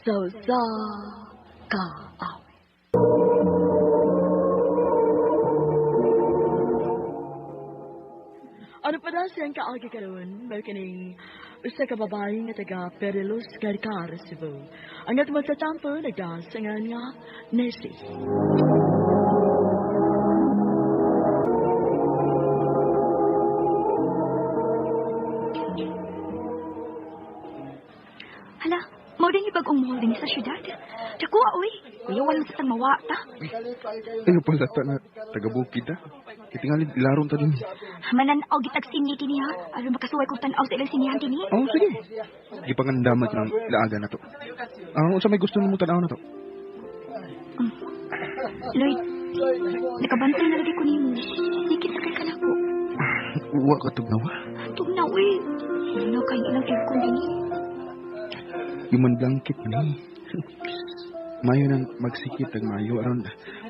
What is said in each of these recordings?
Sausa ka awit. Ano pa daw siyang kaagi karoon? Merkaning usa ka babae nga taga Perelos, Carcar, Cebu. Ang at magtatampo nagdasangan nga Nessie. Hala, mau din ibagong mall din sa syudad. Dakuha, uy. Kuyawan mo sa tang mawa, ta. Ano pa sa na taga-bukid ha? Kitingalin, ilaron ta din. Mananaw gitag sini kini ha. Aron makasuway kong tanaw sa ilang sinihan kini. Oo, sige. Gipangandamat ng laaga na to. Sa may gusto mo tanaw na to? Lloyd, nakabantay na lagi ko ni mo. Sikit sa kay kanako. Uwa ka tugnawa. Tugnaw, uy. Ano kayo ilang aircon din eh. Human blanket man eh. Mayo nang magsikit ang mayo aron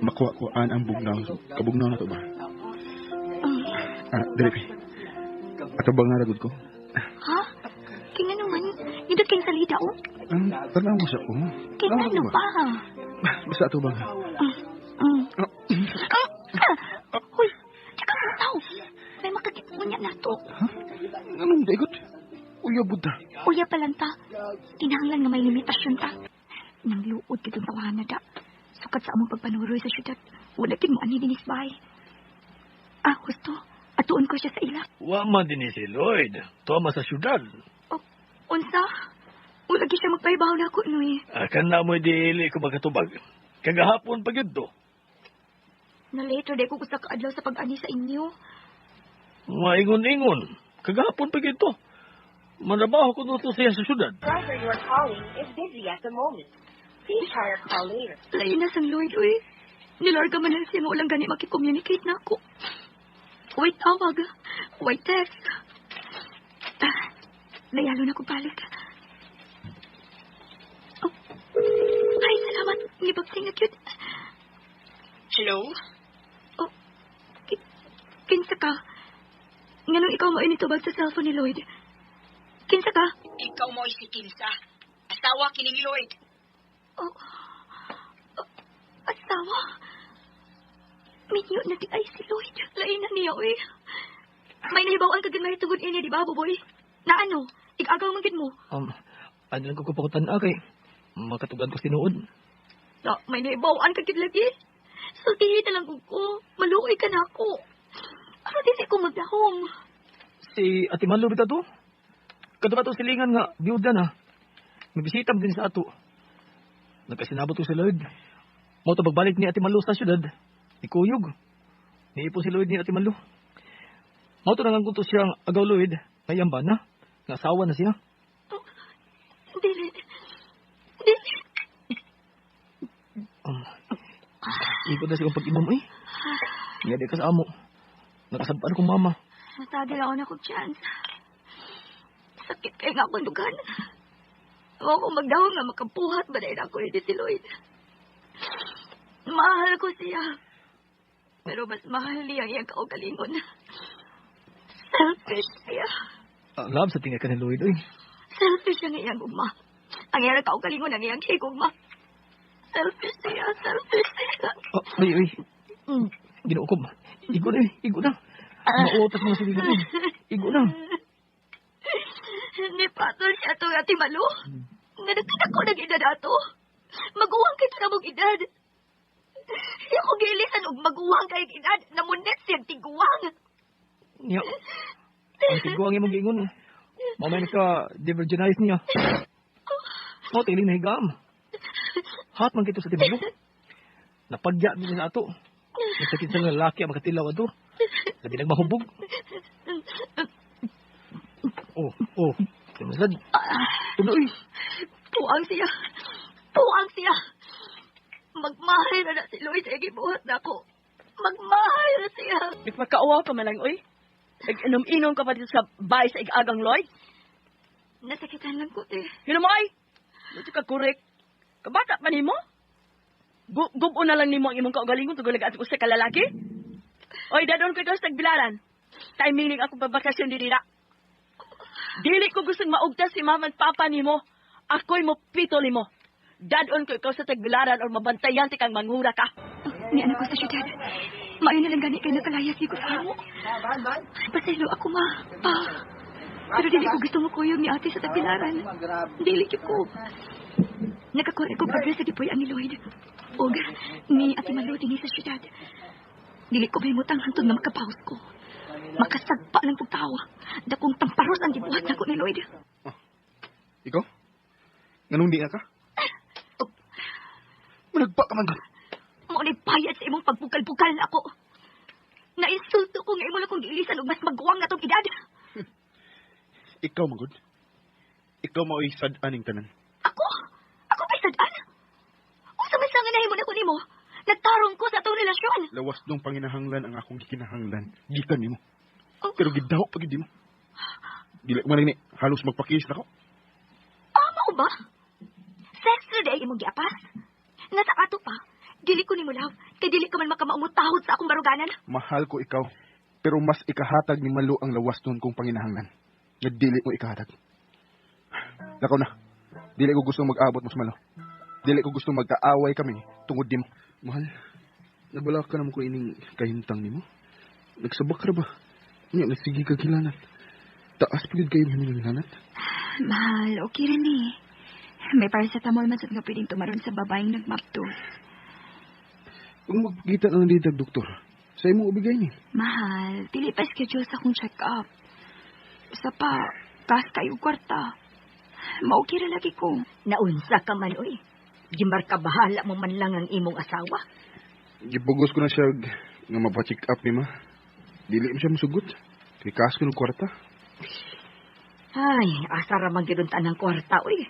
makuha-kuhaan ang bugnaw. Kabugnaw na to ba? Dili. Ato ba nga ragod ko? Ha? Kaya naman, idot kayong salida o? Tanaw mo siya ko. Kaya ano ba? Basta ato ba nga? Uy, tsaka mo tao. May makakikunya na to. Ha? Anong daigot? Uya buta. Uya palanta. Tinahanglan nga may limitasyon ta. Nang luod kitong tawahan na da. Sukat sa among pagpanuroy sa syudad. Wala kin mo ani dinis bahay. Gusto. Atuon ko siya sa ila. Wa man din si Lloyd. Toma sa syudad. Unsa? Wala gi siya magpahibaw na ako, Noy. Akan na mo dili ko magkatubag. Kagahapon pa gyud to. Na-later day ko gusto kaadlaw sa pag-ani sa inyo. Maingon-ingon. Kagahapon pa gyud to. Manabaho ko dito siya sa syudad. Driver you are calling is busy at the moment. Please try your call later. Lain na sang Lloyd, uy. Nilarga man na siya nga walang gani makicommunicate na ako. Wait, tawag. Wait, text. Layalo na ko balik. Ay, salamat. Ngibagting na cute. Hello? Kinsa ka? Nganong ikaw mo initubag sa cellphone ni Lloyd? Kinsa ka? Ikaw mo si Kinsa. Asawa kining Lloyd. Asawa? Minyo na di ay si Lloyd. Lain na niya, uy. May nahibawaan ka gano'n tugod ini, di ba, Boboy? Na ano? Igagaw man gid mo. Ano lang ko pakutan kay makatugan ko sinuod. Na, may nahibawaan ka gid lagi. Sultihin na lang ko. Maluoy ka na ako. Ano din ko magdahom? Si Ate Malo bita to? Kadto ba to silingan nga biuda na. Mabisitam din sa ato. Nagkasinabot ko si Lloyd. Mo to pagbalik ni Ate Malo sa syudad. Ikuyog. Niipon si Lloyd ni Ate Malo. Mo to nangang kunto siyang agaw Lloyd. Ngayang ba na? Nga asawa na siya. Dili. Ikot na siya pag-inom eh. Nga di ka sa amo. Nakasampaan kong mama. Natagil ako na kong chance. Sakit kaya nga akong lugan. Huwag ko magdahon nga makabuhat ba dahil ako ni si Lloyd. Mahal ko siya. Pero mas mahal niya ang iyang kaugalingon. Selfish siya. Love sa tingin ka ni Lloyd eh. Selfish ang iyang gugma. Ang iyang kaugalingon ang iyang higugma. Selfish siya. Ay. Ginuukom. Igo na eh. Igo na. Mautas mo na silingan eh. Igo na. Ni patol siya ito Ate Malo. Nga nagtatak ko ng edad ato. Maguwang kita na mong edad. Siya ko gilisan og maguwang kay edad. Namunet siyang tiguwang. Niya. Ang tiguwang yung mag-ingon. Mamay ka divergenize niya. Tiling na higam. Hat man kito sa tibalo. Napagya din sa ato. Nasakit sa lalaki ang makatilaw ato. Labi nagmahubog. Masad. Tuloy. Puang siya. Magmahal na si Lloyd sa igibuhat na ako. Magmahal na siya. Nagpakauwa pa man lang, uy. Nag-inom-inom ka pa dito sa bahay sa igagang Lloyd. Nasakitan lang ko, eh. Yun mo, ay. Ito ka korek. Kabata pa ni mo? Gubo na lang ni mo ang imong kaugalingon tugol nag-ato ko sa kalalaki? Oy, dadon ko ito sa tagbilaran. Timing ako pabakasyon di dira. Dili ko gustong maugtas si mama at papa ni mo. Ako'y mo pito ni mo. Dadon ko ikaw sa tagbilaran o mabantayan ti kang mangura ka. Ni anak ko sa syudad. Maayo na lang gani kay nakalayas ko sa amo. Pasaylo ako, ma. Pa. Pero dili ko gusto mo kuyog ni ate sa tagbilaran. Dili ko. Nakakuha ko progress sa gipuy ni Lloyd. Og ni ate Malo dinhi sa syudad. Dili ko mahimutang hantod na makapaus ko. Makasagpa lang kong tawa. Dakong tamparos ang gibuhat na ko ni Lloyd. Ikaw? Ganun di na ka? Managpa ka man doon. Mo ni payat sa imong pagpukal-pukal na ako. Nainsulto ko nga imo lang kong giilisan ug mas magguwang na tong edad. Ikaw, Magod. Ikaw mao'y sad-aning tanan. Ako? Ako ba'y sadaan? O sa may sanganahin mo na ko nimo? Nagtarong ko sa itong relasyon. Lawas nung panginahanglan ang akong kinahanglan. Gikan nimo. Oh. Pero gidaw pag di mo. Dili ko man ni halos magpakis na ko. Mao ba? Sex today imong giapas. Nga sa ato pa, dili ko nimo love, kay dili ka man makamaumutahod sa akong baruganan. Mahal ko ikaw. Pero mas ikahatag ni Malo ang lawas nun kong panginahanglan. Nga dili ko ikahatag. Lakaw na. Dili ko gusto mag-abot mo sa Malo. Dili ko gusto magkaaway kami tungod di mo. Mahal, nabala ka naman ko ining kahintang ni mo. Nagsabak ka ba? Nga, nagsigi ka gilanat. Taas pagod kayo ng gilanat. Mahal, okay rin eh. May paracetamol man sa nga pwedeng tumaron sa babaeng nagmapto. Kung magpagkita na dito, doktor, sa imong ubigay ni. Mahal, dili pa schedule sa akong check-up. Sa pa, kas kayo kwarta. Maukira lagi ko. Naunsa ka man, oy. Gimbar ka bahala mo man lang ang imong asawa. Gipugos ko na siya nga mapacheck up ni ma. Dili mo siya masugot. Kay kas ko ng kwarta. Ay, asa ra man gidun tanang kwarta, oy.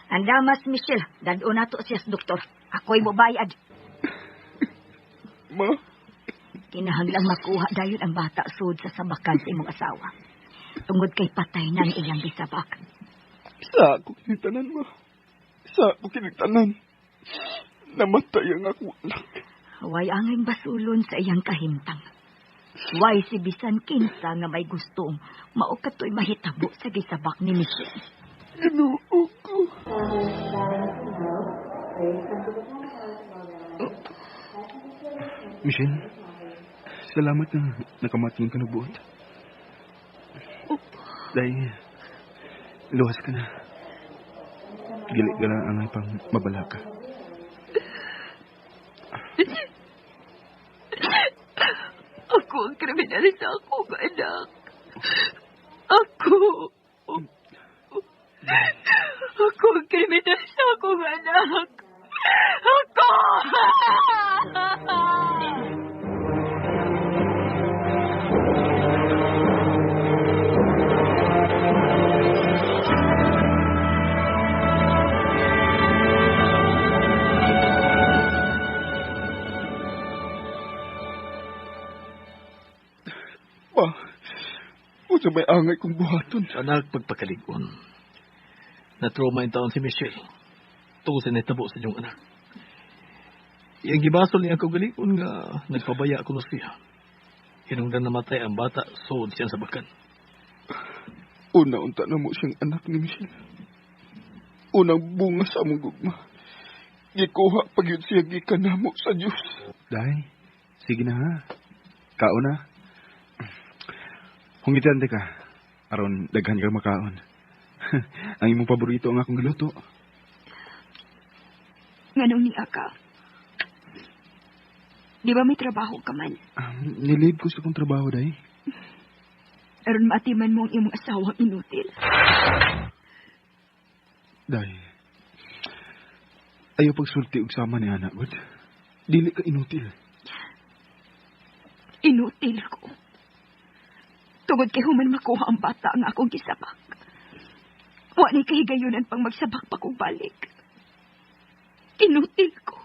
Anda, Mas Michelle, dado na to siya sa doktor. Ako'y mo bayad. Ma? Kinahanglang makuha dayon ang bata sud sa sabakan sa imong asawa. Tungod kay patay na ang iyang gisabak. Sa ako kinitanan, ma. Sa ako kinitanan. Namatay ang ako anak. Way angay basulon sa iyang kahintang. Way si bisan kinsa nga may gustong mao katoy mahitabo sa gisabak ni Michelle. Inuo ko. Michelle, salamat na nakamating ka na buot. Dahil, luwas ka na. Gili ka na ang pang mabala ka. Ako ang kriminal sa akong anak. Ako ang kriminal sa akong anak. Ako! Pa, kung sa may angay kong buhaton. Anak, pagpakaligon. Na-trauma yung taon si Michelle. Tungkol sa netabo sa inyong anak. Yang gibasol niya ako galikon nga nagpabaya ako na siya. Hinungdan namatay ang bata, sood siya sa bakan. Una-unta na mo siyang anak ni Michelle. Unang bunga sa among gugma. Gikuha pag yun siya gikan na mo sa Diyos. Day, sige na ha. Kaon na. Hungitan ka. Aron daghan ka makaon. Ang imong paborito ang akong giluto. Nganong ni Aka? Di ba may trabaho ka man? Nilib ko sa kong trabaho, day. Aron maatiman mo ang imong asawang inutil. Day. Ayaw pagsulti og sama ni anak, God. Dili ka inutil. Inutil ko. Tungod kay human makuha ang bata ang akong gisabak. Wa ni kahigayunan pang magsabak pa kong balik. Inutil ko.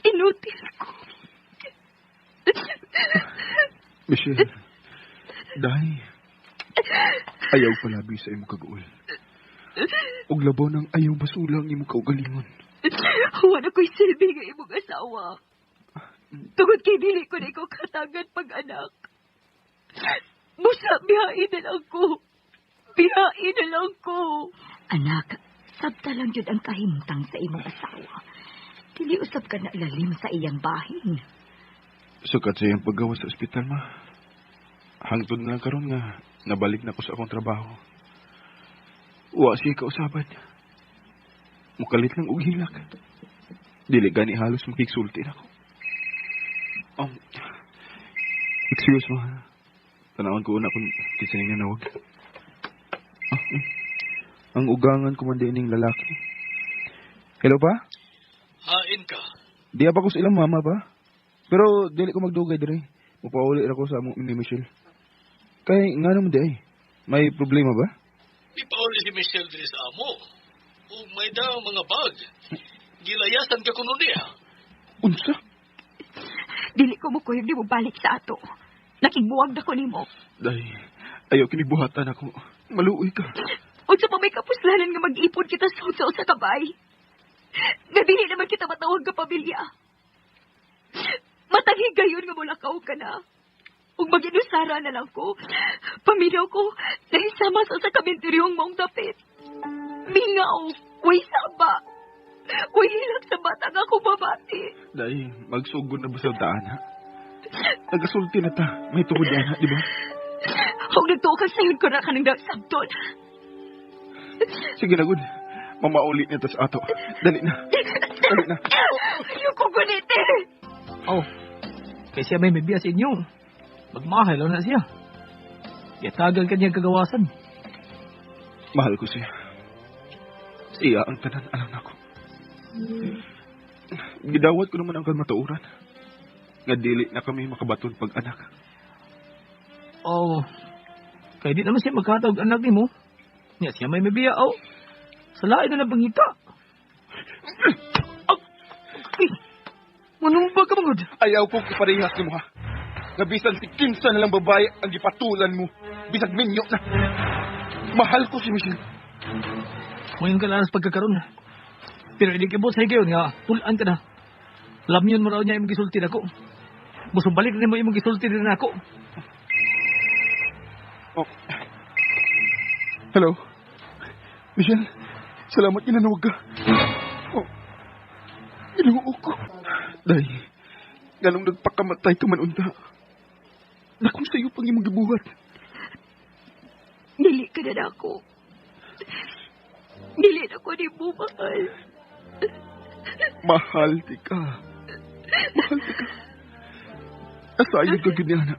Inutil ko. Michelle, day. Ayaw palabi sa imong kaguol. Og labo ng ayaw basulang imong kaugalingon. Wala ko'y silbi nga imong asawa. Tungod kay dili ko na ikaw katagan pag-anak. Busa, bihain na lang ko. Bihain na lang ko. Anak, Sabta lang jud ang kahimtang sa imong asawa. Dili usab ka na lalim sa iyang bahin. Sukat sa iyang paggawa sa ospital, ma. Hangtod na lang karon nga nabalik na ko sa akong trabaho. Wa siya kausaban. Mukalit lang og hilak. Dili gani halos makiksulti na ko. Excuse mo. Tanawan ko una kung kisay nga nawag. Ang ugangan ko man din lalaki. Hello pa? Hain ka. Di pa ko sa ilang mama ba? Pero dili ko magdugay dire. Mupauli ra ko sa among ni Michelle. Kay nga naman di ay. May problema ba? Ipauli si Michelle din sa amo. O may daw mga bag. Gilayasan ka kuno niya. Unsa? Dili ko mo kuyog di mo balik sa ato. Nakigbuwag na ko nimo. Day, ayaw kinibuhatan ako. Maluoy ka. Unsa pa may kapuslanan nga mag-ipon kita sa kabay. Nga dili naman kita matawag ka pamilya. Matangig gayon nga mulakaw ka na. Ug mag-inusara na lang ko. Paminaw ko, nahisama sa kamintiryong mong dapit. Mingaw, way saba. Way hilang sa bata nga akong babati. Day, magsugod na ba sa daan, ha? Nagasulti na ta. May tungod yan, ha? Di ba? Huwag nagtukan sa'yon ko na ka ng sabton. Sige na, good. Mamauli na ta sa ato. Dali na. Dali na. Ayoko gunite. Oh, kaya siya may bibiya sa inyo. Magmahal na siya. Yatagal kanyang kagawasan. Mahal ko siya. Siya ang tanan, alam ako. Gidawat ko naman ang kalmatauran. Nga dili na kami makabaton pag-anak. Oh, kaya di naman siya magkatawag anak ni mo. Niya siya may bibiya, oh. Salain na nabangita. Manong ba ka mangod? Ayaw ko kaparehas ni mo, ha? Nga bisan si kinsa na lang babae ang gipatulan mo. Bisag minyo na. Mahal ko si Michelle. Ngayon ka lang sa pagkakaroon. Pero hindi kibot sa higayon nga, tulaan ka na. Alam yun mo raw niya yung gisulti na ko. Busong balik na mo yung gisulti din ako. Oh. Hello? Michelle, salamat ginanawag ka. Oh. Ginuo ko. Day, ganong nagpakamatay ka man unta. Nakong sa'yo pang imong gibuhat. Dili ka na ako. Dili na ko ni mo mahal. Mahal di ka. Mahal di ka. Asayod ka ganyana.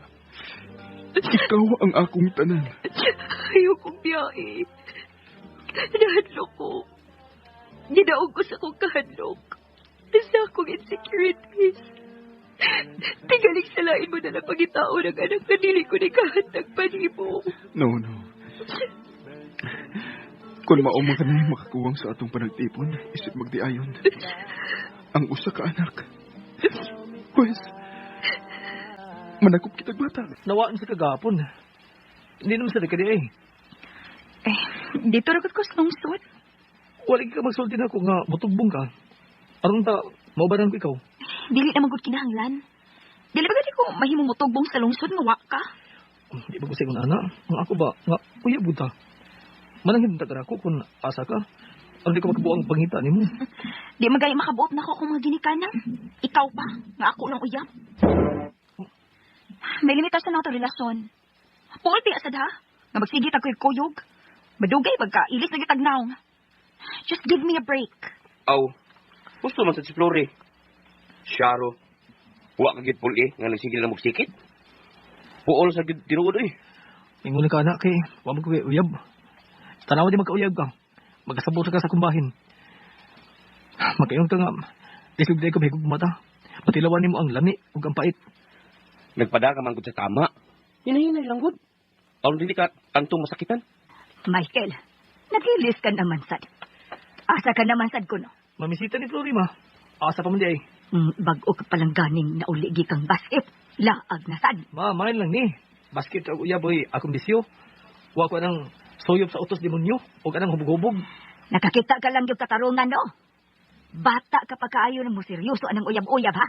Ikaw ang akong tanan. Ayokong biyahe. Nahadlok ko. Ginaog ko sa kong kahadlok. Sa akong insecurities. Tigaling salain mo na lang pagitao ng anak na dili ko ni kahatag panimo. No. Kung maumang ka na makakuwang sa atong panagtipon, isip magdiayon. Ang usa ka anak. Pues, manakop kitag bata. Nawaan sa kagapon. Hindi naman sa dekade eh. Dito ragot ko sa lungsod. Wala ka magsulti na ako nga mutugbong ka. Aron ta, maubaran ko ikaw. Dili na magud kinahanglan. Dili ba gani ko mahimong mutugbong sa lungsod nga wa ka? Di ba ko sa ikon ana? Ang ako ba, nga, uyab ta. Manangin ta ako kung asa ka. Aron di ko makabuang pangita ni mo. Di magay makabuot na ko kung mga ginikanan. Ikaw pa, nga ako lang uyab. May limitasyon na ito relasyon. Pulti asad ha? Nga magsigit ako yung kuyog. Madugay pagka, ilis na gitagnaw. Just give me a break. Aw, gusto man sa si Flore. Sharo, huwag kagit puli nga nagsigil na magsikit. Puol sa tinuod eh. Ingon ka anak kay, wa mo ko uyab. Tanaw di magkauyab ka. Magkasabot ka sa kumbahin. Magkayong ka nga, isugday ko may mata. Patilawan mo ang lami ug ang pait. Nagpada ka man gud sa tama. Hinahinay lang gud. Aron dili ka tantong masakitan. Michael, nagilis ka naman sad. Asa ka naman sad ko no? Mamisita ni Flori ma. Asa pa man di ay. Bag-o ka palang ganing na uligi kang basket. Laag na sad. Ma, main lang ni. Basket og uyab oy, akong bisyo. Wa ko nang soyop sa utos demonyo o kanang hubog-hubog. Nakakita ka lang yung katarungan no? Bata ka pa kaayo ng mo seryoso anang uyab-uyab ha?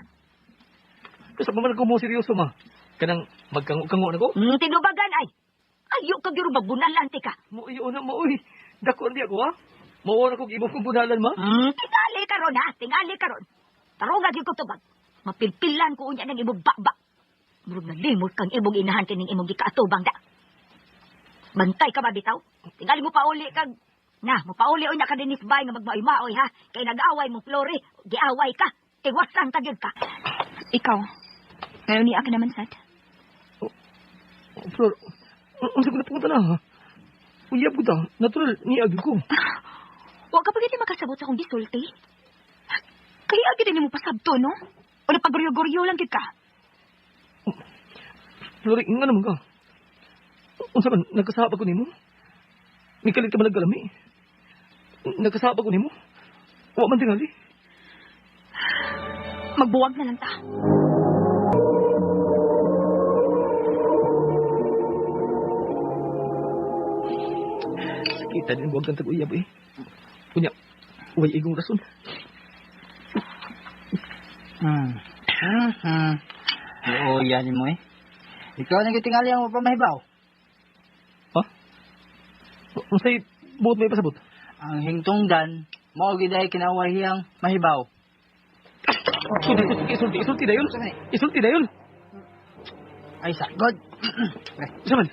Kasi pa man ko mo seryoso ma. Kanang magkango-kango na ko. Tinubagan ay. Ayo ka gyud magbunalan ti ka. Mo iyo na mo uy. Dako di ako ha. Mao na kog imong kumpunalan, ma. Tingali ka ron, ha? Tingali ka ron. Tarunga gyud ko tubag. Mapilpilan ko unya ng imong baba. Murag na limot kang imong inahan kining imong gikaatubang da. Bantay ka ba bitaw? Tingali mo pauli kag mapauli unya ka dinis bay nga magmaoy-maoy ha. Kay nag-away mo Flori, giaway ka. Tiwasan ka gyud ka. Ikaw, ngayon niya ka naman, Sad. Flor, ang sagot na punta na, ha? Uyab ko ta. Natural, niagi ko. Huwag ka pa gani makasabot sa akong gisulti. Kaya agad din mo pasabto, no? O napagoryo-goryo lang gid ka. Flori, nga naman ka. Unsa man, nagkasapa ko nimo? May kalit ka man nagkalami. Nagkasapa ko nimo? Wa man tingali. Magbuwag na lang ta. Kita din buwag kang tag-uyab eh. Kunya, way igong rason. Oo, yan mo eh. Ikaw nagtingali ang pamahibaw. Ha? Masay, buot may pasabot. Ang hingtungdan, mao gid ay kinawahiyang mahibaw. Isulti na yun. Isulti na yun. Ay sagod. Saman?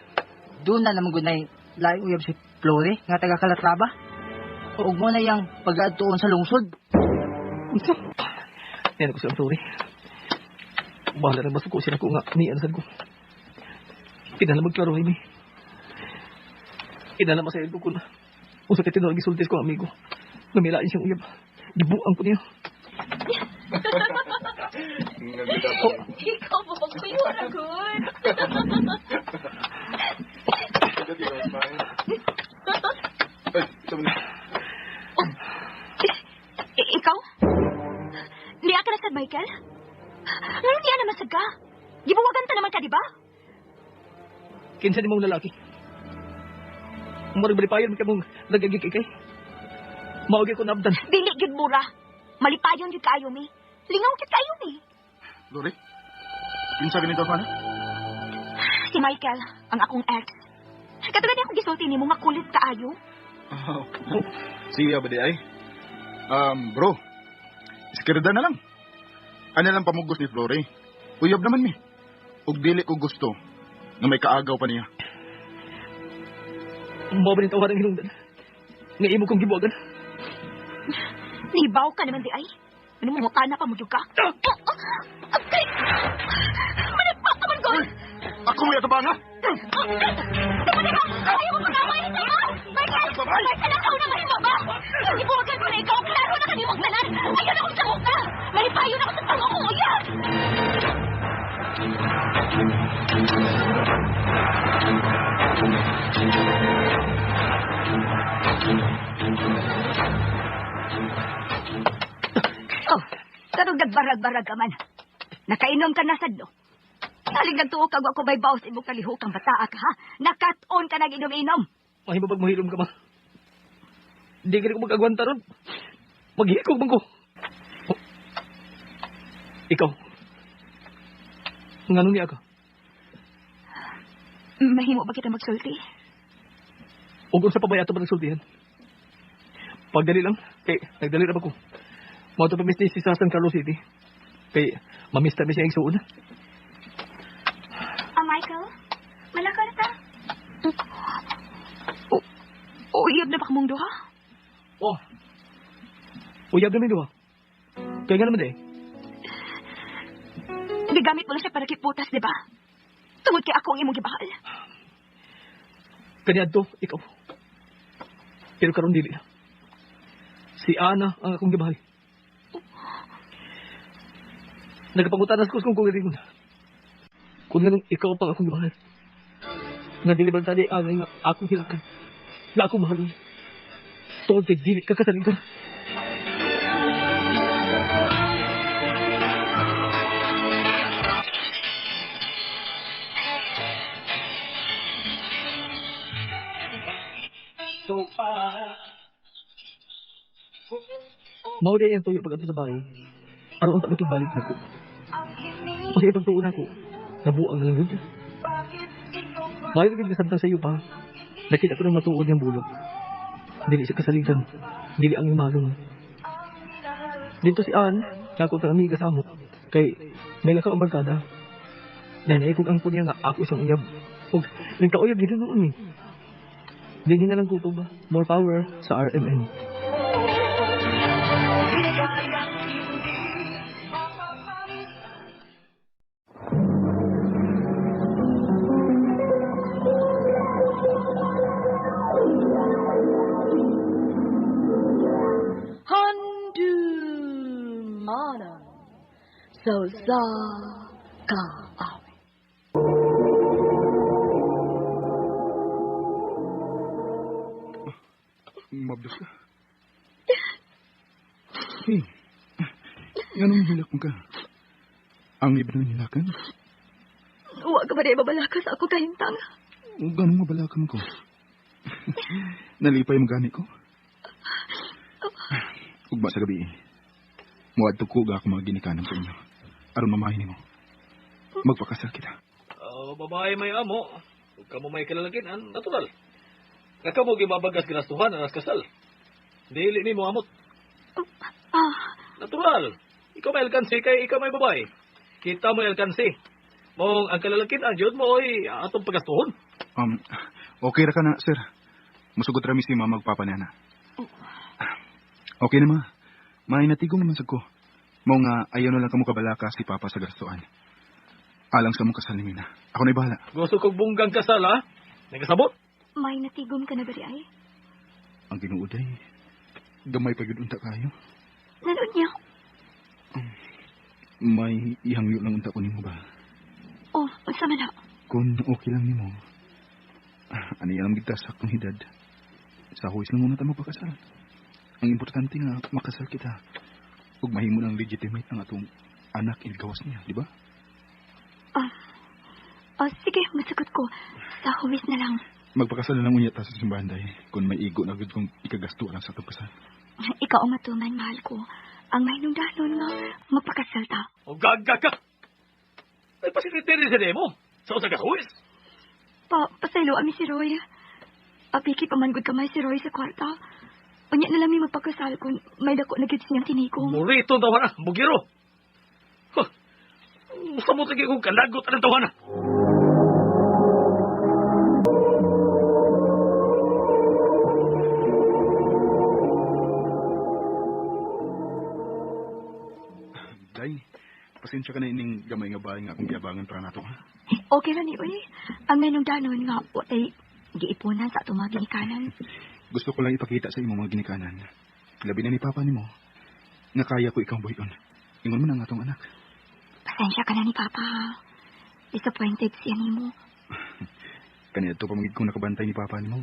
Doon na naman gunay layo uyab si Flori nga taga Calatrava. Ug mo na yang pag-adtuon sa lungsod. Unsa? Yan ako sa Flori. Bahala na masuko siya ko nga nianasan ko. Kinala magklaro ay mi. Kinala masayad ko na. Usa ka tinawag isultis ko amigo. Namilain siyang uyab. Gibuang ko niya. Ikaw pa pagkuyo na, good. Ikaw? Liya ka na sa Michael? Ngayon niya naman saga. Gibuwagan ta naman ka, di ba? Kinsa ni mong lalaki. Umarang balipayon ka mong nagagik ikay. Maugay ko naabdan. Dili gyud mura. Malipayon gyud kayo mi. Lingaw gyud kayo mi. Lori, kinsa ganito pa na? Si Michael, ang akong ex. Katulad niya akong gisulti nimo nga kulit kaayo. Sige ba di ay? Bro, iskirda na lang. Ano lang pamugos ni Flori? Uyab naman mi. Ug dili ko gusto na may kaagaw pa niya. Mao ba ni tawaran ng hinungdan? Nga imo kong gibuwagan. Nibaw ka naman di ay. Ano mo kana pa mo jud ka? Okay. Manipak ka man gol. Ako may atabang ha? Ayaw mo pag-away nito ha? Michael, nagsalakaw na mahima ba? Ibuwagan ko na ikaw. Klaro na kami magtanan. Ayaw na akong sangok na. Malipayo na ako sa sangok ko. Uyab. Oh, tarong nagbarag-barag ka man. Nakainom ka na sadlo. Saling nagtuo kag ako may bawas imong kalihukang bataa ka ha. Nakat-on ka nag inom-inom. Mahimo pag mahilom ka ma. Hindi ka ko mag-agwanta ron. Maghikog man ko. Oh. Ikaw. Nga niya ka? Mahimo ba kita magsulti? Huwag kung sa pabayato pa nagsultihan. Pagdali lang. Kay, nagdali na ba ko? Mga ito pamistis sa San Carlos City. Kay, mamista mi siya yung suuna. Michael? Malakaw na ta? Uyab na ba kamong duha? Oh. Uyab namin doon. Kaya nga naman eh. Nagamit mo lang siya para kiputas, di ba? Tungod kay ako ang imong gibahal. Kanyad to, ikaw. Pero karon dili na. Si Ana ang akong gibahal. Nagapangutanas ko kung rin. Kung ganun, ikaw pang akong gibahal. Nadiliban tali angay nga akong hilakan. Na akong mahalin. Tungod kay dili kakasalitan. Mauli yung tuyo pag-ato sa bahay. Aroon tayo itong balik na ko. Kasi itong tuon ako, nabuang lang yun. Mahal ka kasantang sa iyo pa. Nakita ko nang matuon yung bulog. Dili siya kasalitan. dili ang imagon. Dito si Ann, ako sa amiga sa mo. Kay, may lakaw ang barkada. Nanay kong ang niya nga ako isang uyab. Huwag, nagkauyab dito noon eh. Hindi na lang kuto ba? More power sa RMN. Handu mana so za ka awe. Mabdos ka. Hey, anong hilak mo ka? Ang iba na nilakan? Huwag ka ba rin mabalaka sa ako kahintang? Ganong mabalakan ko? Nalipay mo gani ko? Ug ba sa gabi, muadto ko ga ako mga ginikanan sa inyo. Aron mamahin mo. Magpakasal kita. Babae may amo. Huwag ka mo may kalalakinan, natural. Nga mo gimabagas ginastuhan ang kasal. Dili ni mo amot. Natural. Ikaw may alkansi kay ikaw may babae. Kita mo alkansi. Mong ang kalalakinan, yun mo ay atong pagastuhon. Okay ra ka na, sir. Musugot rami si mama magpapanana. Okay na ma. May natigong naman sa ko. Mao nga ayaw na lang kamo kabalaka si Papa sa gastuan. Alang sa mong kasal ni Mina. Ako na'y bahala. Gusto kong bunggang kasal, ha? Nagasabot? May natigom ka na ba ay? Ang tinuod ay gamay pa gyud unta kayo. Nanood niya? May ihangyo lang unta ko nimo ba? Oh, unsa man na? Kung okay lang nimo. Ani alam kita sa akong edad. Sa huwis lang muna ta magpakasal. Ang importante nga makasal kita. Ug mahimo nang legitimate ang atong anak gawas niya, di ba? Sige, masagot ko. Sa huwis na lang. Magpakasal na lang unya ta sa simbahan day. Kung may igo na gud kong ikagasto lang sa atong kasal. Ikaw ang matuman, mahal ko. Ang mahinungdanon nga, magpakasal ta. O gaga ka! Ay pasilitiri sa demo. Sa usa ka huwis. Pasaylo ami si Roy. Apiki pamangod kamay si Roy sa kwarta. Unya na lang may magpakasal kung may dako na gid siyang tinikong. Murito daw na, bugiro. Huh. Musta mo lagi kong kalagot ang tawana? Day, pasensya ka na ining gamay nga bahay nga akong giabangan para nato, ha? Okay ra ni uy. Ang mahinungdanon nga, ay giipunan sa atong mga ginikanan. Gusto ko lang ipakita sa imo mga ginikanan. Labi na ni Papa nimo nga kaya ko ikaw boyon. Ingon mo na nga atong anak. Pasensya ka na ni Papa. Disappointed siya nimo. Kanina to pamagid kong nakabantay ni Papa nimo.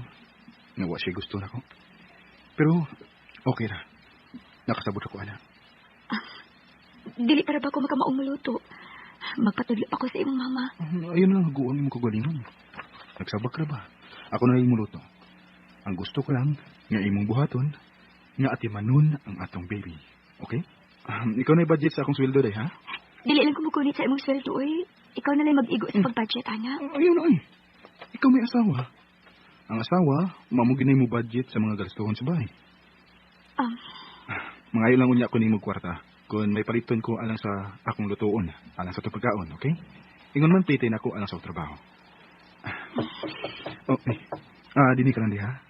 Nga wa siya gusto na ko. Pero, okay ra. Nakasabot ako, anak. Dili para ba ko makamaumuluto? Magpatudlo pa ko sa imong mama. Ayun lang, naguon mo kagalingon. Nagsabak ra ba? Ako na yung muluto. Ang gusto ko lang, nga imong buhaton, nga atimanon ang atong baby. Okay? Ikaw na budget sa akong sweldo day, ha? Dili lang kumukunit sa imong sweldo, uy. Ikaw na lang mag-igo sa pag-budget, ana. Ayun, ay. Ikaw may asawa. Ang asawa, mamuginay mo budget sa mga gastuhon sa bahay. Mangayo lang unya ko ni mo kwarta. Kung may paliton ko alang sa akong lutuon, alang sa itong pagkaon, okay? Ingon man pitin ako alang sa trabaho. Okay. Dini ka lang di, ha?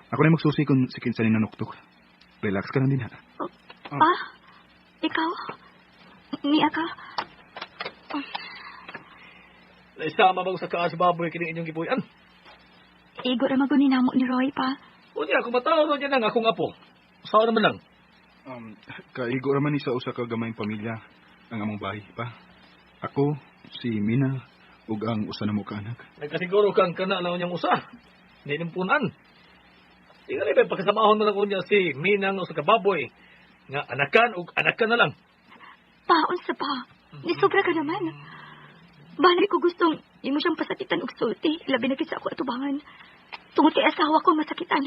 Ako na magsusi kung si kinsa ni nanuktok. Relax ka lang din, ha? Pa? Ikaw? Niya ka? Naisama ba sa kaas baboy kining inyong gipuyan? Igo ra magunin namo ni Roy, pa. O niya, kung matawag niya lang akong apo. Saan naman lang? Kaigo raman ni sa usa ka gamayng pamilya ang among bahay, pa. Ako, si Mina, ug ang usa na mo ka anak. Nagkasiguro kang kana lang niyang usa. Ninimpunan. Tingnan ba pagkasamahon mo lang niya si Minang o sa kababoy. Nga anakan ug anakan na lang. Paon sa pa. Ni sobra ka naman. Balik ko gustong imo siyang pasakitan og sulti. Labi na sa ako atubangan. Tungod kay asawa ko masakitan.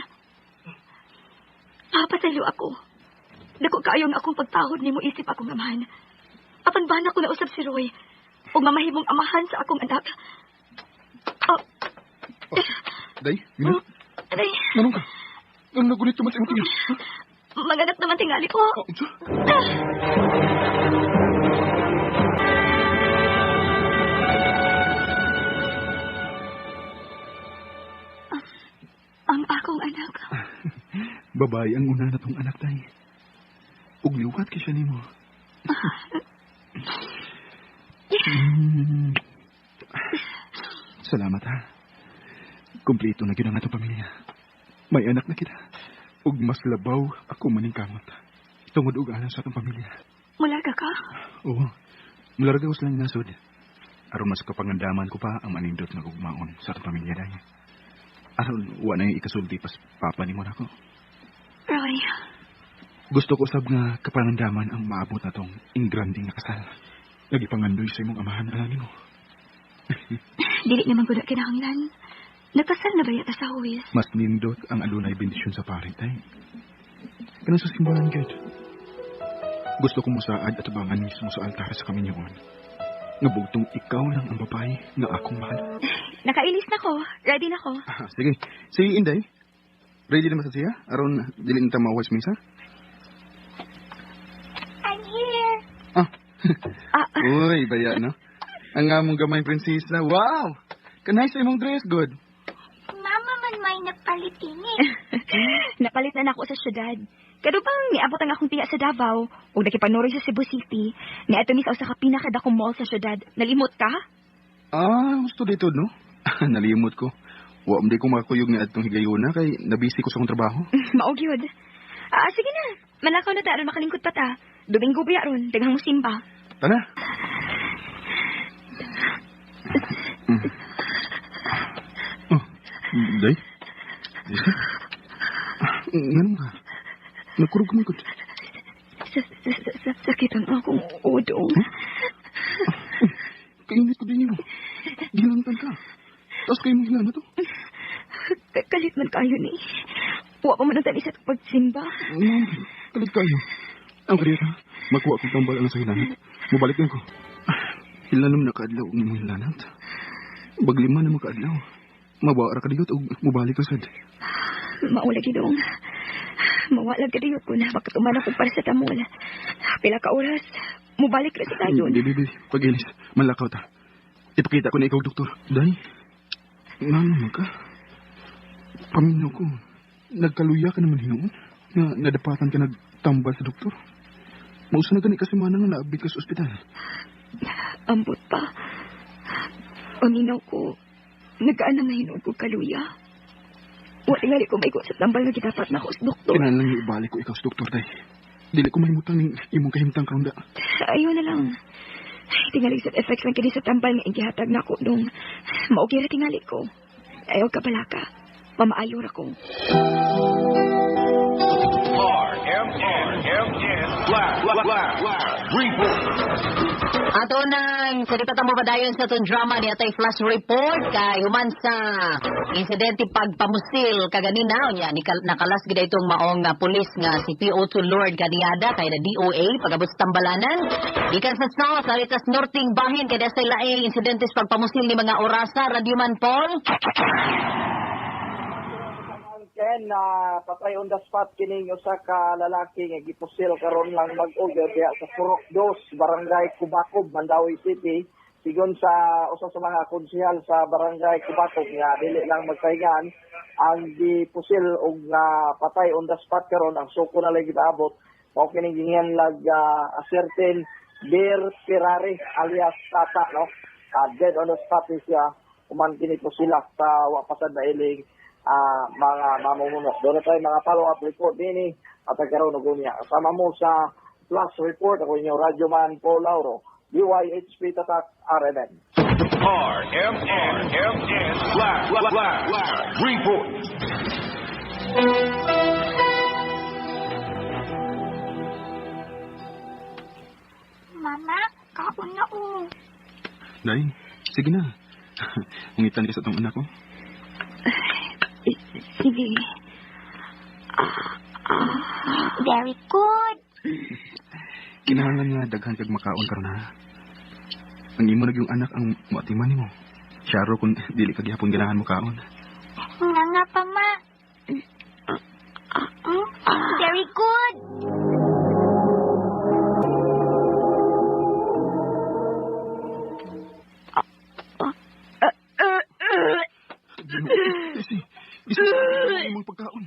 Papasaylo ako. Dako kaayo nga akong pagtahod nimo isip akong amahan. Apan bana ko na usab si Roy. Ug mamahimong amahan sa akong anak. Day, Mina? Aray. Anong ka? Ang nagunit naman sa imong tingin. Maganak naman tingali ko. Oh, unsa? Ang akong anak. Babae ang una na tong anak tayo. Ug liwat kay siya nimo. Mm. Salamat ha. Kumpleto na gyud ang atong pamilya. May anak na kita. Ug mas labaw ako maning kamot. Tungod og alang sa atong pamilya. Mularga ka? Oo. Mularga ko silang nasod. Aron mas kapangandaman ko pa ang manindot na ugmaon sa atong pamilya dahi. Aron wa na yung ikasulti pas papa ni mo nako. Roy, Gusto ko sab nga kapangandaman ang maabot na tong ingranding na kasal. Nagipangandoy sa imong amahan ala nimo. dili naman ko na kinahanglan. Nagkasal na ba yata sa huwis? Mas nindot ang adunay bendisyon sa pari tay. Kanang sa simbahan gyud. Gusto ko musaad at abangan mismo sa altar sa kaminyoon. Nga bugtong ikaw lang ang babae nga akong mahal. Nakailis na ko. Ready na ko. Sige. Si Inday. Ready naman sa siya? Aron dili nita mawas misa? I'm here. Uy, baya no? Ang among gamay prinsesa. Wow! Kanay sa imong dress, good. Mama man may nagpalitini. Napalit na ako sa syudad. Kado pang niabot ang akong tiya sa Davao o nakipanoroy sa Cebu City. Niadto ni sa usa ka pinakadakong mall sa syudad. Nalimot ka? Gusto dito, no? Nalimot ko. Wa di ko makakuyog ni adtong higayuna kay nabisi ko sa akong trabaho. Maog yun. Sige na. Manakaw na ta aron makalingkod pa ta. Domingo biya ron. Daghang mo simba. Tana. Oh, day? Ganun ka? Nagkurog kumikot. Sakit ang akong udong. Kainit ko din yun. Gilantan ka. Tapos kayo mo hilana to. Kalit man kayo ni. Wa pa man ang talis at pagsimba. Kalit kayo. Ang karita, makuha kong tambal ang sa hilanat. Mabalik na ko. Hilanom na kaadlaw ni mo hilanat. Baglima na mo kaadlaw. Mabawara ka diyot o mabalik ka sad. Maulag idong. Mawalag ka diyot ko na makatuman ako para sa tamol. Pila ka oras. Mubalik na si tayon. Hindi. Pag-ilis, malakaw ta. Ipakita ko na ikaw, doktor. Day, naman ka. Paminaw ko. Nagkaluya ka naman hinoon. Nadapatan ka nagtambal sa doktor. Mausa na gani kasi manang nga naabit ka sa ospital. Ambot pa. Paminaw ko. Nagaan na mahinoon ko kaluya. Wa tingali ko may sa tambal nga gidapat na ako sa doktor. Kailan lang yung ibalik ko ikaw sa doktor, day. Dili ko mahimutang ng imong kahimtang karonda. Ayaw na lang. Tingali sa effects ng kini sa tambal nga igihatag na ako nung maugir tingali ko. Ayaw ka pala ka. Mamaayor ako. Ato nang salita mo padayon sa itong drama ni atay flash report kay human sa insidente pagpamusil kaganina niya nakalas gid itong maong pulis nga si PO2 Lord Kaniada kay na DOA pagabot sa Tambalanan gikan sa South Salitas Norting bahin kay sa laing insidentes pagpamusil ni mga orasa Radyoman Paul. Ken patay on the spot kining usa ka lalaki nga gipusil karon lang mag-og diha sa Purok 2 Barangay Kubacob Mandawi City sigon sa usa sa mga konsehal sa Barangay Kubacob nga dili lang magpahingan ang gipusil og patay on the spot karon ang suko na lang gitaabot mao kining ginganlag a certain Bir Ferrari alias Tata no dead on the spot siya kuman kini pusila sa wa pasad na iling mga mamumuno. Doon na tayo mga follow-up report din at nagkaroon ng gunya. Kasama mo sa flash report, ako inyo, Radyoman Paul Lauro, UIHP Tatak, RMN. RMN Flash Report. Mama, kaon na o. Day, sige na. Ungitan ka sa itong anak ko. Sige. Very good. Kinahanglan nga daghan kag makaon karon ha. Ang imo nag yung anak ang matiman nimo. Syaro kung dili ka gihapon ganahan mo kaon. Nga pa, ma. Very good. Isa sa imong pagkaon.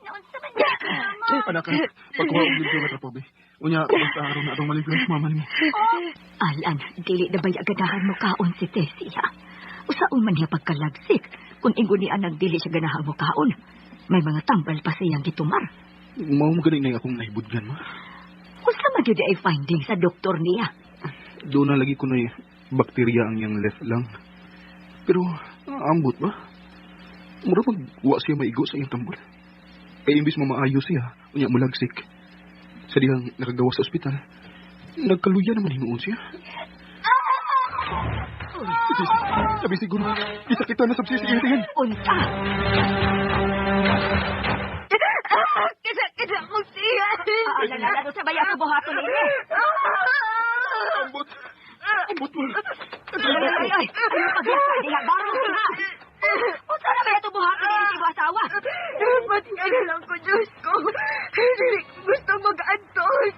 Naunsa man niya, mama. Anak, pagkuha og libro ka tapo, be. Unya, basta araw na atong maligro sa mama nimo. Alan, dili na baya ganahan mo kaon si Tessie, ha? Usaon man niya pagkalagsik. Kung ingunian ang dili siya ganahan mo kaon, may mga tambal pa siyang gitumar. Mao mo ganing na akong naibudgan, ma. Usa man yun ay finding sa doktor niya. Doon na lagi ko na bakterya ang yang left lang. Pero, ambot ba? Mura pag siya maigo sa iyang tambol. Kaya imbis mamaayo siya, unya mulagsik. Sa dihang nakagawa sa ospital, nagkaluya naman hinuon siya. Sabi siguro, isakita na sa psisiyahin. Unta! Kisakit ako siya. Lalo sa baya sa buhaton niya. Ambot! Ambot mo! Ay, pagyasa, diha, baro siya. Unsa na kaya ito buhaton niya si asawa? Pati na lang ko, Diyos ko. Hindi ko gusto mag-antos.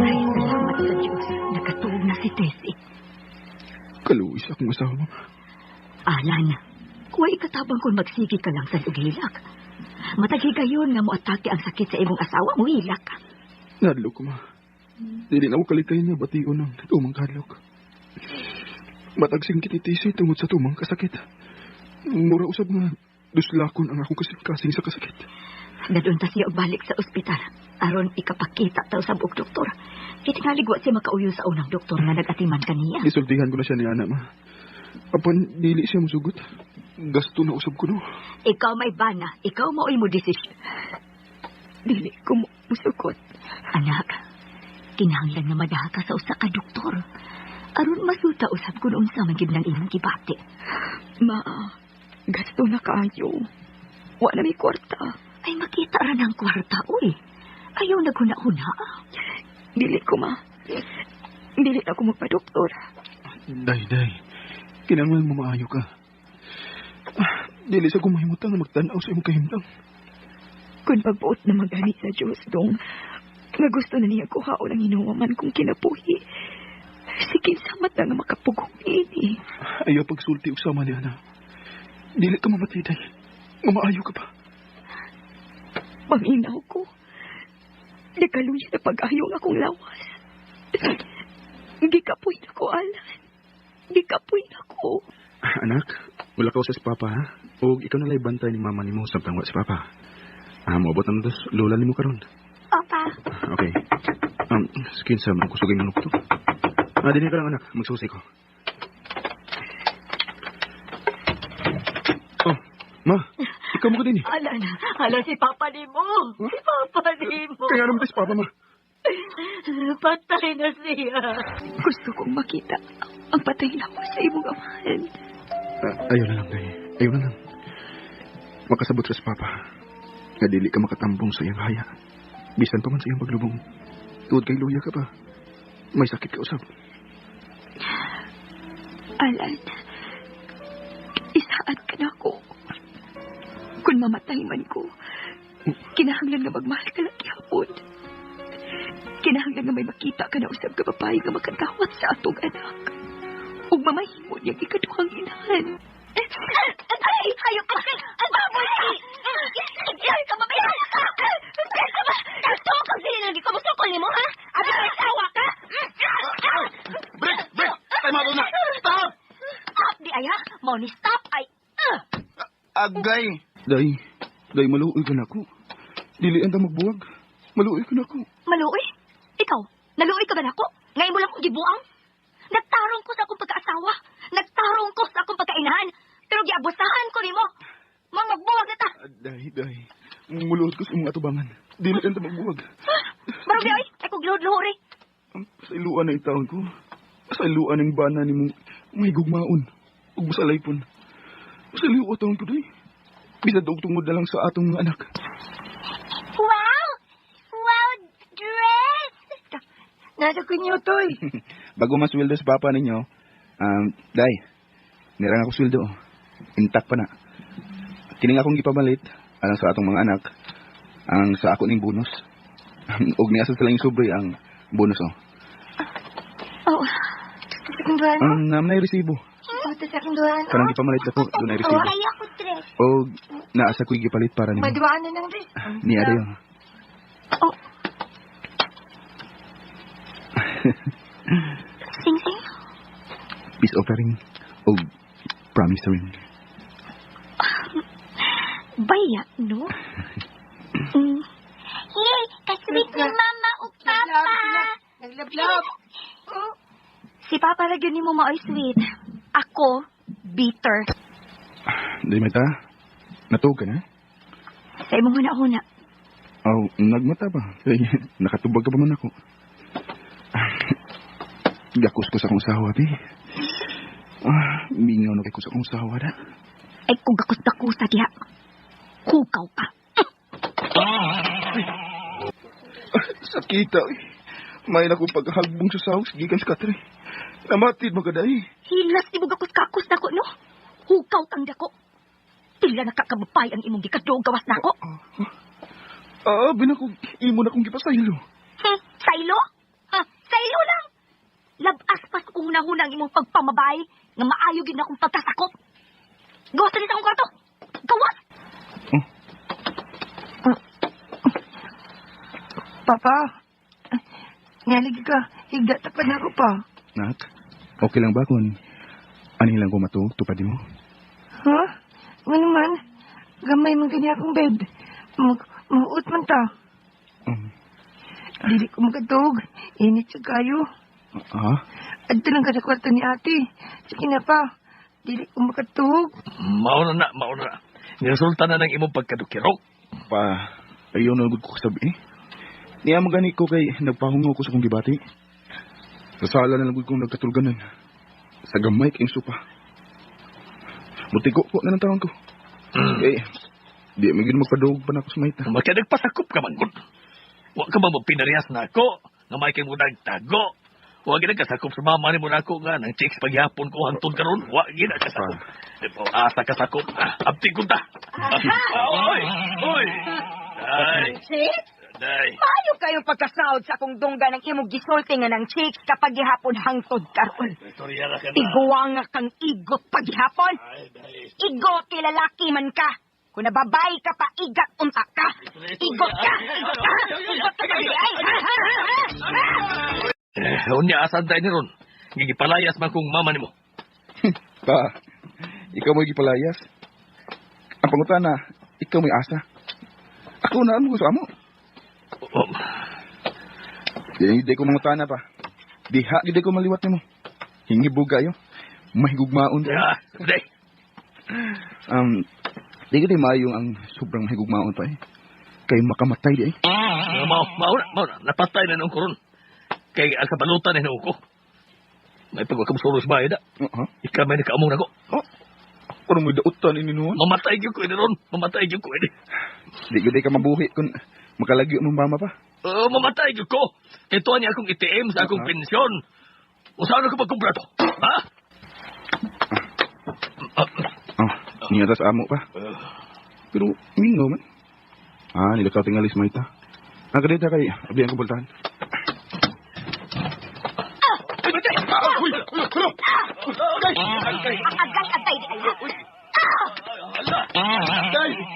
Ay, salamat sa Diyos. Nakatuog na si Tessie. Kaluwis akong asawa, ma. Alan, huwag katabang kung magsigi ka lang sa lugilak. Matagi gayon nga mo atake ang sakit sa imong asawa mo hilak. Nadlo ko, ma. Dili na ako kalikay niya bation ng tumang kadlok. Matagsing kititisi tungod sa tumang kasakit. Mura usab nga duslakon ang akong kasing sa kasakit. Dadun ta siya og balik sa ospital. Aron ikapakita taw sa buong doktor. Kitingaligwa siya makauyo sa unang doktor nga nag-atiman kaniya. Isultihan ko na siya ni Ana, ma. Apan, dili siya musugot. Gasto na usab ko, no. Ikaw may bana. Ikaw maoy mo desisyon. Dili ko musugot. Anak, kinahanglan nga madaha ka sa usa ka doktor. Aron masuta usab kun unsa man gid nang imong gibati. Ma, gasto na kaayo. Wa na may kwarta. Ay makita ra ng kwarta, uy. Ayaw naghuna-huna. Dili ko, ma. Dili na ako magpa-doktor. Day. Kinanglan mo maayo ka. Dili sa kumahimutan na magtanaw sa imong kahimtang. Kung pagbuot na magani sa Diyos, dong, nga gusto na niya kuhaon ang hinuwaman kong kinabuhi. Sige, samat na nga makapugong ini. Ayaw pagsulti usama ni Ana. Dili ka mamatay, day. Mamaayo ka pa. Panginaw ko. Nakaluya na pag-ayong akong lawas. Gikapoy na ko, Alan. Gikapoy na ko. Anak, wala ka sa si Papa, ha? O ikaw na lang bantay ni Mama ni mo samtang wa si Papa. Maabot na dos, lola ni mo karon. Papa. Okay. Skin sa mga kusugay manok to. Dini ka lang, anak. Magsusi ko. Oh, Ma. Ikaw mo ka din eh. Alan si Papa ni mo. Huh? Si Papa ni mo. Kaya naman si Papa, Ma. Patay na siya. Gusto kong makita ang patay na ko sa imong amahan. Ayaw na lang, Day. Ayaw na lang. Makasabot sa si Papa. Nga dili ka makatambong sa iyang haya. Bisan pa man sa iyang paglubong. Tuod kay luya ka pa. May sakit ka usap. Alan, isaad ka na ko. Kung mamatay man ko, kinahanglan nga magmahal ka lang gihapon. Kinahanglan nga may makita ka na usab ka babae nga makadawat sa atong anak. Ug mamahimon yung ikaduhang inahan. Ay, hayop ka! Ang baboy ka! Ay, ka mamaya! Gusto kang sila lagi ko mo sukol ni mo, ha? Abi ka asawa ka? Break! Time out na! Stop! Stop di ay, ha? Mau ni stop ay... Agay! Day, maluoy ka na ako. Dili anda magbuwag. Maluoy ka na ako. Maluoy? Ikaw, naluoy ka ba na ako? Ngayon mo lang kong gibuang? Nagtarong ko sa akong pagkaasawa. Nagtarong ko sa akong pagkainahan. Pero giabusahan ko ni mo. Mang magbuwag na ta. Day. Muluot ko sa mga atubangan. Dili anda magbuwag. Marami ay kung giluhod-luhod eh. Pasailuan na yung taon ko. Pasailuan ng bana ni mong may gugmaon. Ug masalay pon. Masaliw taon ko day. Bisad og tungod na lang sa atong mga anak. Wow! Wow, dress! Nasa kunyo, Toy. Bago masweldo sa papa ninyo, day, nirang ako sweldo. Intact pa na. Kining akong gipabalit, alang sa atong mga anak, ang sa ako ning bonus. Og niya sa lang sobre ang bonus, oh. Oh, sa sekunduhan mo? Naman na resibo. Oh, sa sekunduhan. Kanang gipamalit ako, doon na resibo. Kaya ko, dress. Og naasa ko'y gipalit para nimo. Maduaan na ng dress. Ni Ari, oh. Oh. Sing-sing. Peace offering. Og promise ring. Baya, no? Yay! Kasweet ni Mama o Papa! Naglablab! Si Papa lagi ni mo maoy sweet. Ako, bitter. Day mata, natog ka na? Sa imong huna-huna. Oh, nagmata ba? Kay nakatubag ka pa man ako. Gakus ko sa kong sawa, be. Mingaw na kay ko sa kong sawa, da. Ay, kung gakus-gakusa diha. Hukaw ka. Sakita, eh. May na kong paghagbong sa sahos, gikan sa katri. Namatid magaday. Hilas di mo gakus-gakus na ko, no? Hukaw kang dako. Tila nakakabupay ang imong gikadong gawas na ko. Binako, imo na kong gipasaylo. Saylo? Saylo lang. Labas pas kung hunahunang imong pagpamabay nga maayo gid na akong pagkasakop. Gawas na akong kwarto. Gawas! Papa, ngalig ka. Higda tapan ako pa. Nak, okay lang ba kung aning lang ko tupad mo? Ha? Nga naman, gamay man kanya akong bed. Mahuot man ta. Dili ko magatog. Init sa kayo. Adto lang ka sa kwarto ni ate. Sige na pa. Dili ko makatog. Mauna na. Niresulta na ng imong pagkadukirok. Pa, ayaw na ko sabi eh. Niya magani ko kay nagpahungo ko sa kong gibati. Sa sala na lang kong nagkatulganan. Sa gamay kayong supa. Mutigo ko na ng tawang ko. Di magiging magpadog pa na ako sa maita. Maka nagpasakop ka man, good. Huwag ka ba magpinarias na ako? Nga may kayo mo nagtago. Huwag kasakop sa mama ni mo na ako nga. Nang chicks paghihapon ko hantod karon. Huwag kasakop. Asa kasakop. Abti ko ta. Oy! Ay! Day. Paano kayong pagkasahod sa akong dungga ng imong gisulti nga ng chicks kapag gihapon hangtod karon? Tiguang nga kang igot paghihapon. Igot kay lalaki man ka. Kung nababay ka pa, igat unta ka. Igot ka! Igot ka! Unya asan tayo ni Ron? Gigipalayas man kong mama ni mo. Pa, ikaw mo'y gipalayas. Ang pangutana, ikaw mo'y asa. Ako na mo sa amo. Hindi ko mangutana pa. Diha, hindi ko maliwat ni mo. Hingi buga yun. Mahigugmaon. Day. Di ko di mayong ang sobrang mahigugmaon pa eh. Kaya makamatay di eh. Mauna. Napatay na nung koron. Kaya ang kabalutan na ko. May pagwakamusuro sa bahay da. Ikaw may nakaamong na ko. Parang may dautan ini noon. Mamatay yung ko ini ron. Mamatay yung ko ini. Di ko di ka mabuhi kung makalagyo mong mama pa. Mamatay yung ko. Ito niya akong ITM sa akong pensyon. Usahan ako pagkumpra to. Ha? Niya tas amo pa. Pero mingaw man. Nilakaw tingalis maita. Nakadita kay abiyan ko bultahan. Agay-agay di kayo.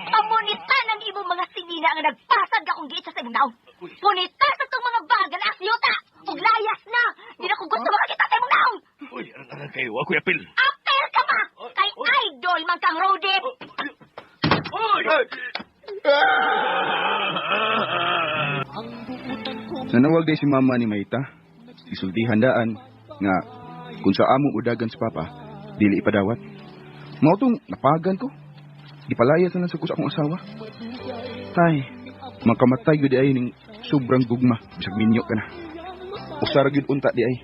Pamunita ng ibong mga sinina ang nagpasad ka kung giit sa imong. Punita sa itong mga bagan as yuta. Ug layas na. Di na ko gusto makakita sa imong naong. Uy, anong kayo? Ako apil. Apel ka pa. Kay idol man kang Rodip. Nanawag day si mama ni Maita. Isultihan daan nga kung sa amo udagan sa papa, dili ipadawat. Mautong napagan ko. Gipalayas na lang sa akong asawa. Tay, makamatay yun di ay ning sobrang gugma. Bisag minyo ka na. Usara yun unta di ay.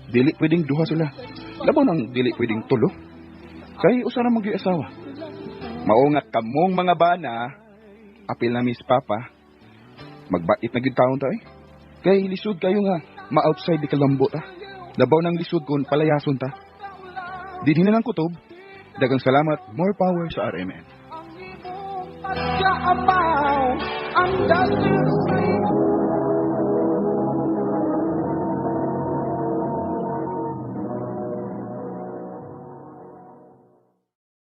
Dili pwedeng duha sila. Labaw nang dili pwedeng tulo. Kay usa na magyoy asawa. Mao nga kamong mga bana, apil na Miss Papa. Magbait na gid taon ta eh. Kay lisod kayo nga ma-outside di kalambo ta. Labaw nang lisod kon palayason ta. Dinhi na ng kutob. Dagang salamat, more power sa RMN. Ang